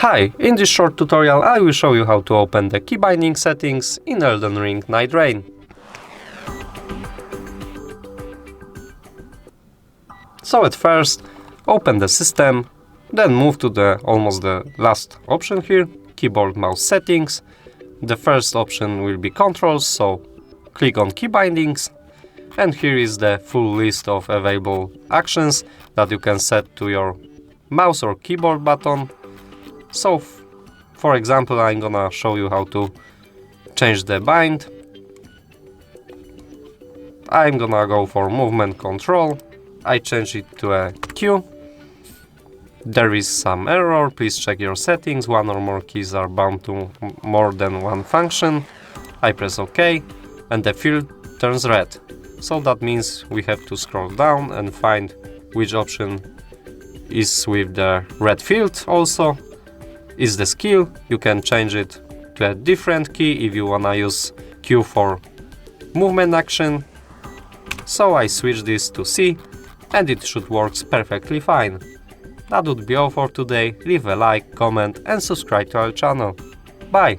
Hi, in this short tutorial I will show you how to open the key binding settings in Elden Ring Nightreign. So at first, open the system, then move to almost the last option here, keyboard mouse settings. The first option will be controls, so click on key bindings, and here is the full list of available actions that you can set to your mouse or keyboard button. So for example, I'm gonna show you how to change the bind. I'm gonna go for movement control. I change it to a Q. There is some error, please check your settings. One or more keys are bound to more than one function. I press OK, and the field turns red. So that means we have to scroll down and find which option is with the red field. Also is the skill. You can change it to a different key if you wanna use Q for movement action. So I switch this to C, and it should work perfectly fine. That would be all for today. Leave a like, comment and subscribe to our channel. Bye!